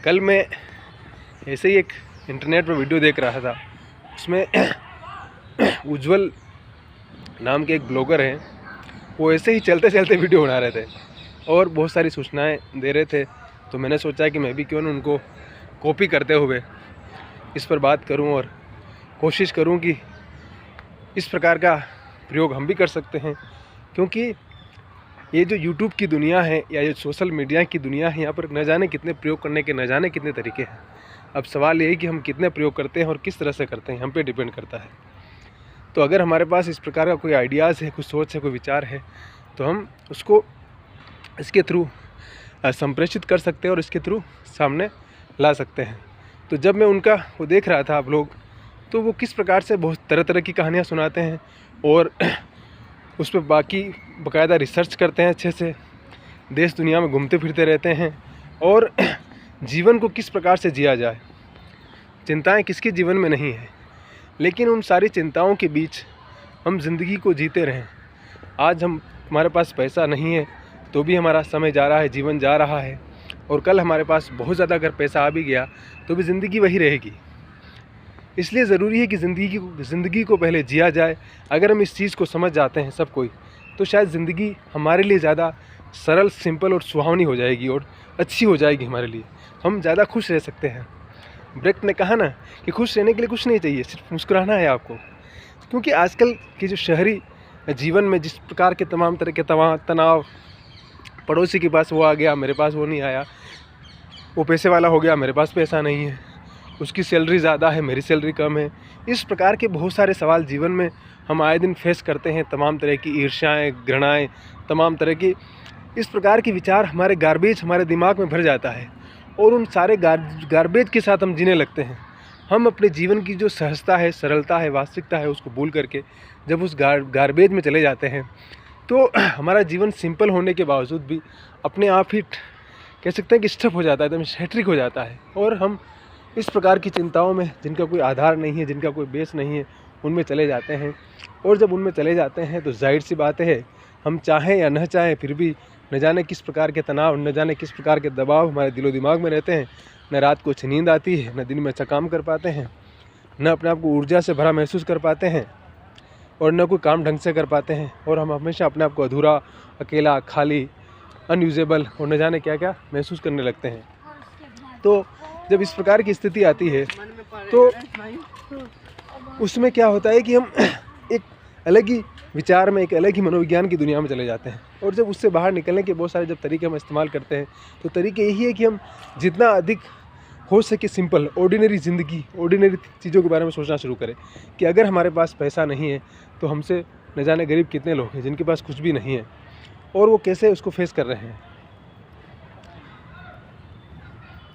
कल मैं ऐसे ही एक इंटरनेट पर वीडियो देख रहा था। उसमें उज्जवल नाम के एक ब्लॉगर हैं, वो ऐसे ही चलते चलते वीडियो बना रहे थे और बहुत सारी सूचनाएं दे रहे थे। तो मैंने सोचा कि मैं भी क्यों ना उनको कॉपी करते हुए इस पर बात करूं और कोशिश करूं कि इस प्रकार का प्रयोग हम भी कर सकते हैं। क्योंकि ये जो यूट्यूब की दुनिया है या ये सोशल मीडिया की दुनिया है, यहाँ पर न जाने कितने प्रयोग करने के न जाने कितने तरीके हैं। अब सवाल ये है कि हम कितने प्रयोग करते हैं और किस तरह से करते हैं, हम पे डिपेंड करता है। तो अगर हमारे पास इस प्रकार का कोई आइडियाज़ है, कुछ सोच है, कोई विचार है, तो हम उसको इसके थ्रू संप्रेषित कर सकते हैं और इसके थ्रू सामने ला सकते हैं। तो जब मैं उनका वो देख रहा था आप लोग, तो वो किस प्रकार से बहुत तरह तरह की कहानियाँ सुनाते हैं और उस पर बाकायदा रिसर्च करते हैं, अच्छे से देश दुनिया में घूमते फिरते रहते हैं और जीवन को किस प्रकार से जिया जाए। चिंताएं किसके जीवन में नहीं है, लेकिन उन सारी चिंताओं के बीच हम ज़िंदगी को जीते रहें। आज हमारे पास पैसा नहीं है तो भी हमारा समय जा रहा है, जीवन जा रहा है, और कल हमारे पास बहुत ज़्यादा अगर पैसा आ भी गया तो भी ज़िंदगी वही रहेगी। इसलिए ज़रूरी है कि ज़िंदगी को पहले जिया जाए। अगर हम इस चीज़ को समझ जाते हैं सब कोई, तो शायद ज़िंदगी हमारे लिए ज़्यादा सरल, सिंपल और सुहावनी हो जाएगी और अच्छी हो जाएगी हमारे लिए। हम ज़्यादा खुश रह सकते हैं। ब्रेक्ट ने कहा ना कि खुश रहने के लिए कुछ नहीं चाहिए, सिर्फ मुस्कुराना है आपको। क्योंकि आजकल के जो शहरी जीवन में जिस प्रकार के तमाम तरह के तनाव, पड़ोसी के पास वो आ गया, मेरे पास वो नहीं आया, वो पैसे वाला हो गया, मेरे पास पैसा नहीं है, उसकी सैलरी ज़्यादा है, मेरी सैलरी कम है, इस प्रकार के बहुत सारे सवाल जीवन में हम आए दिन फेस करते हैं। तमाम तरह की ईर्ष्याएँ, घृणाएँ, तमाम तरह की इस प्रकार के विचार हमारे गार्बेज हमारे दिमाग में भर जाता है और उन सारे गार्बेज के साथ हम जीने लगते हैं। हम अपने जीवन की जो सहजता है, सरलता है, वास्तविकता है, उसको भूल करके जब उस गार्बेज में चले जाते हैं, तो हमारा जीवन सिंपल होने के बावजूद भी अपने आप ही कह सकते हैं कि स्टफ हो जाता है, एकदम हैट्रिक हो जाता है। और हम इस प्रकार की चिंताओं में, जिनका कोई आधार नहीं है, जिनका कोई बेस नहीं है, उनमें चले जाते हैं। और जब उनमें चले जाते हैं तो जाहिर सी बात है, हम चाहें या न चाहें फिर भी न जाने किस प्रकार के तनाव, न जाने किस प्रकार के दबाव हमारे दिलो दिमाग में रहते हैं। न रात को अच्छी नींद आती है, न दिन में अच्छा काम कर पाते हैं, न अपने आप को ऊर्जा से भरा महसूस कर पाते हैं और न कोई काम ढंग से कर पाते हैं। और हम हमेशा अपने आप को अधूरा, अकेला, खाली, अनयूजेबल और न जाने क्या क्या महसूस करने लगते हैं। तो जब इस प्रकार की स्थिति आती है तो उसमें क्या होता है कि हम एक अलग ही विचार में, एक अलग ही मनोविज्ञान की दुनिया में चले जाते हैं। और जब उससे बाहर निकलने के बहुत सारे जब तरीके हम इस्तेमाल करते हैं, तो तरीके यही है कि हम जितना अधिक हो सके सिंपल, ऑर्डिनरी ज़िंदगी, ऑर्डिनरी चीज़ों के बारे में सोचना शुरू करें। कि अगर हमारे पास पैसा नहीं है तो हमसे न जाने गरीब कितने लोग हैं जिनके पास कुछ भी नहीं है और वो कैसे उसको फेस कर रहे हैं।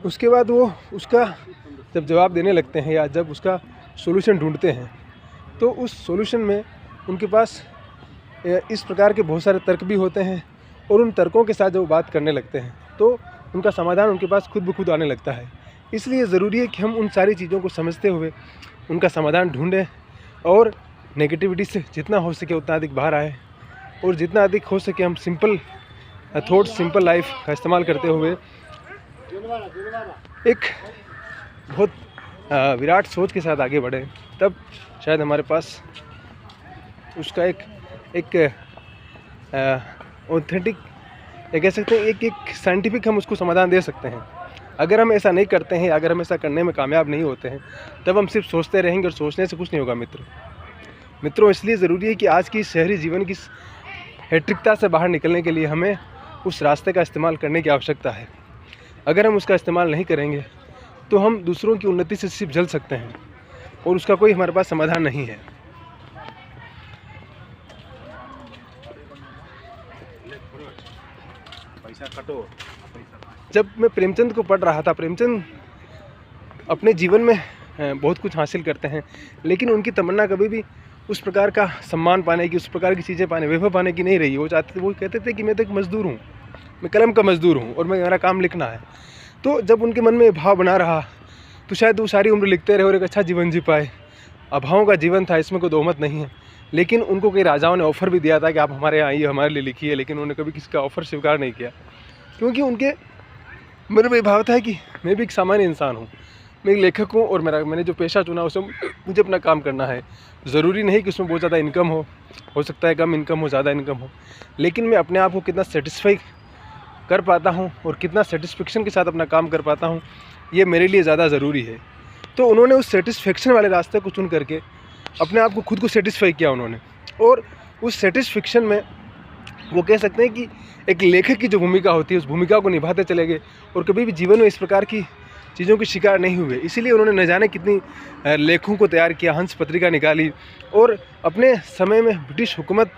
उसके बाद वो उसका जब जवाब देने लगते हैं या जब उसका सॉल्यूशन ढूंढते हैं, तो उस सॉल्यूशन में उनके पास इस प्रकार के बहुत सारे तर्क भी होते हैं और उन तर्कों के साथ जब वो बात करने लगते हैं तो उनका समाधान उनके पास खुद ब खुद आने लगता है। इसलिए ज़रूरी है कि हम उन सारी चीज़ों को समझते हुए उनका समाधान ढूंढें और नेगेटिविटी से जितना हो सके उतना अधिक बाहर आए और जितना अधिक हो सके हम सिंपल थॉट, सिंपल लाइफ का इस्तेमाल करते हुए एक बहुत विराट सोच के साथ आगे बढ़े। तब शायद हमारे पास उसका एक ऑथेंटिक, कह सकते हैं एक साइंटिफिक हम उसको समाधान दे सकते हैं। अगर हम ऐसा नहीं करते हैं, अगर हम ऐसा करने में कामयाब नहीं होते हैं, तब हम सिर्फ सोचते रहेंगे और सोचने से कुछ नहीं होगा मित्रों। इसलिए ज़रूरी है कि आज की शहरी जीवन की हैट्रिकता से बाहर निकलने के लिए हमें उस रास्ते का इस्तेमाल करने की आवश्यकता है। अगर हम उसका इस्तेमाल नहीं करेंगे तो हम दूसरों की उन्नति से सिर्फ जल सकते हैं और उसका कोई हमारे पास समाधान नहीं है। जब मैं प्रेमचंद को पढ़ रहा था, प्रेमचंद अपने जीवन में बहुत कुछ हासिल करते हैं, लेकिन उनकी तमन्ना कभी भी उस प्रकार का सम्मान पाने की, उस प्रकार की चीज़ें पाने, वैभव पाने की नहीं रही। वो कहते थे कि मैं तो एक मज़दूर हूँ, मैं कलम का मज़दूर हूँ और मेरा काम लिखना है। तो जब उनके मन में भाव बना रहा तो शायद वो सारी उम्र लिखते रहे और एक अच्छा जीवन जी पाए। अभावों का जीवन था, इसमें कोई दोहमत नहीं है। लेकिन उनको कई राजाओं ने ऑफ़र भी दिया था कि आप हमारे यहाँ आइए, हमारे लिए लिखिए, लेकिन उन्होंने कभी किसी का ऑफ़र स्वीकार नहीं किया, क्योंकि उनके मेरे में भाव था कि मैं भी एक सामान्य इंसान हूँ, मैं एक लेखक हूँ और मैंने जो पेशा चुना उसमें मुझे अपना काम करना है। ज़रूरी नहीं कि उसमें बहुत ज़्यादा इनकम हो सकता है कम इनकम हो, ज़्यादा इनकम हो, लेकिन मैं अपने आप को कितना सेटिस्फाई कर पाता हूँ और कितना सेटिस्फेक्शन के साथ अपना काम कर पाता हूँ, ये मेरे लिए ज़्यादा ज़रूरी है। तो उन्होंने उस सेटिस्फेक्शन वाले रास्ते को चुन करके अपने आप को खुद को सेटिस्फाई किया उन्होंने, और उस सेटिस्फेक्शन में वो कह सकते हैं कि एक लेखक की जो भूमिका होती है उस भूमिका को निभाते चले गए और कभी भी जीवन में इस प्रकार की चीज़ों की शिकार नहीं हुए। इसीलिए उन्होंने न जाने कितनी लेखों को तैयार किया, हंस पत्रिका निकाली, और अपने समय में ब्रिटिश हुकूमत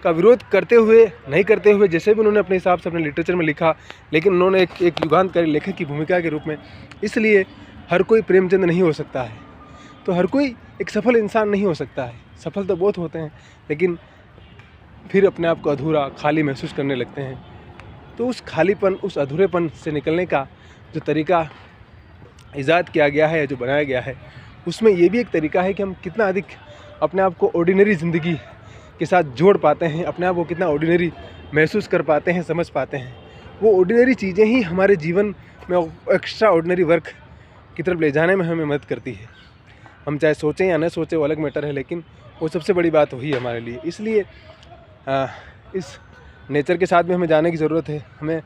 का विरोध करते हुए नहीं करते हुए जैसे भी उन्होंने अपने हिसाब से अपने लिटरेचर में लिखा, लेकिन उन्होंने एक युगांतकारी लेखक की भूमिका के रूप में। इसलिए हर कोई प्रेमचंद नहीं हो सकता है, तो हर कोई एक सफल इंसान नहीं हो सकता है। सफल तो बहुत होते हैं, लेकिन फिर अपने आप को अधूरा, खाली महसूस करने लगते हैं। तो उस खालीपन, उस अधूरेपन से निकलने का जो तरीका ईजाद किया गया है, जो बनाया गया है, उसमें ये भी एक तरीका है कि हम कितना अधिक अपने आप को ऑर्डिनरी ज़िंदगी के साथ जोड़ पाते हैं, अपने आप को कितना ऑर्डिनरी महसूस कर पाते हैं, समझ पाते हैं। वो ऑर्डिनरी चीज़ें ही हमारे जीवन में एक्स्ट्रा ऑर्डिनरी वर्क की तरफ ले जाने में हमें मदद करती है। हम चाहे सोचें या न सोचें वो अलग मैटर है, लेकिन वो सबसे बड़ी बात वही है हमारे लिए। इसलिए इस नेचर के साथ में हमें जाने की ज़रूरत है। हमें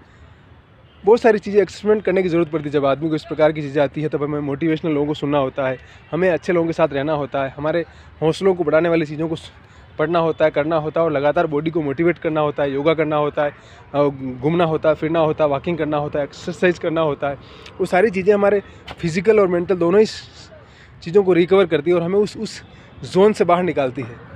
बहुत सारी चीज़ें एक्सपेरिमेंट करने की ज़रूरत पड़ती है। जब आदमी को इस प्रकार की चीज़ें आती है तब हमें मोटिवेशनल लोगों को सुनना होता है, हमें अच्छे लोगों के साथ रहना होता है, हमारे हौसलों को बढ़ाने वाली चीज़ों को पढ़ना होता है, करना होता है, और लगातार बॉडी को मोटिवेट करना होता है, योगा करना होता है, घूमना होता है, फिरना होता है, वॉकिंग करना होता है, एक्सरसाइज करना होता है। वो सारी चीज़ें हमारे फिज़िकल और मेंटल दोनों ही चीज़ों को रिकवर करती है और हमें उस जोन से बाहर निकालती है।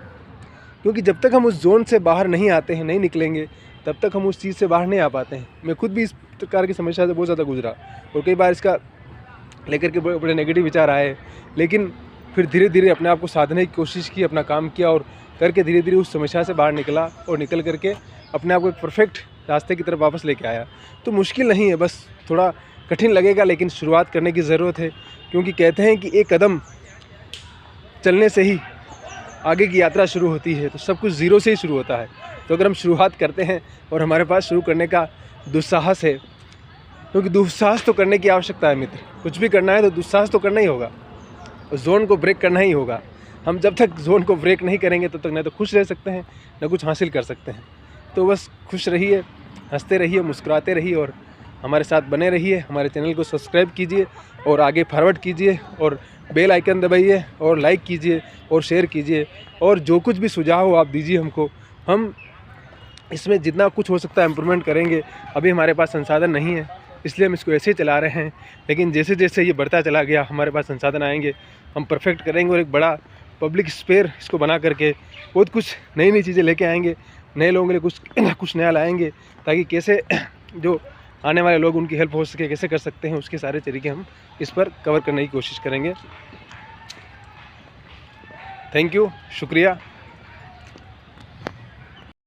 क्योंकि जब तक हम उस जोन से बाहर नहीं आते हैं, नहीं निकलेंगे, तब तक हम उस चीज़ से बाहर नहीं आ पाते हैं। मैं खुद भी इस प्रकार की समस्या से बहुत ज़्यादा गुजरा और कई बार इसका लेकर के बड़े नेगेटिव विचार आए, लेकिन फिर धीरे धीरे अपने आप को साधने की कोशिश की, अपना काम किया और करके धीरे धीरे उस समस्या से बाहर निकला और निकल करके अपने आप को एक परफेक्ट रास्ते की तरफ वापस लेके आया। तो मुश्किल नहीं है, बस थोड़ा कठिन लगेगा, लेकिन शुरुआत करने की ज़रूरत है। क्योंकि कहते हैं कि एक कदम चलने से ही आगे की यात्रा शुरू होती है, तो सब कुछ ज़ीरो से ही शुरू होता है। तो अगर हम शुरुआत करते हैं और हमारे पास शुरू करने का दुस्साहस है, क्योंकि दुस्साहस तो करने की आवश्यकता है मित्र, कुछ भी करना है तो दुस्साहस तो करना ही होगा, जोन को ब्रेक करना ही होगा। हम जब तक जोन को ब्रेक नहीं करेंगे तब तक न तो खुश रह सकते हैं, न कुछ हासिल कर सकते हैं। तो बस खुश रहिए, हंसते रहिए, मुस्कुराते रहिए और हमारे साथ बने रहिए। हमारे चैनल को सब्सक्राइब कीजिए और आगे फॉरवर्ड कीजिए और बेल आइकन दबाइए और लाइक कीजिए और शेयर कीजिए, और जो कुछ भी सुझाव हो आप दीजिए हमको। हम इसमें जितना कुछ हो सकता है इम्प्रूवमेंट करेंगे। अभी हमारे पास संसाधन नहीं है, इसलिए हम इसको ऐसे ही चला रहे हैं, लेकिन जैसे जैसे ये बढ़ता चला गया हमारे पास संसाधन आएंगे, हम परफेक्ट करेंगे और एक बड़ा पब्लिक स्पेयर इसको बना करके बहुत कुछ नई नई चीज़ें लेके आएंगे, नए लोगों के लिए कुछ नया लाएंगे, ताकि कैसे जो आने वाले लोग उनकी हेल्प हो सके, कैसे कर सकते हैं, उसके सारे तरीके हम इस पर कवर करने की कोशिश करेंगे। थैंक यू, शुक्रिया।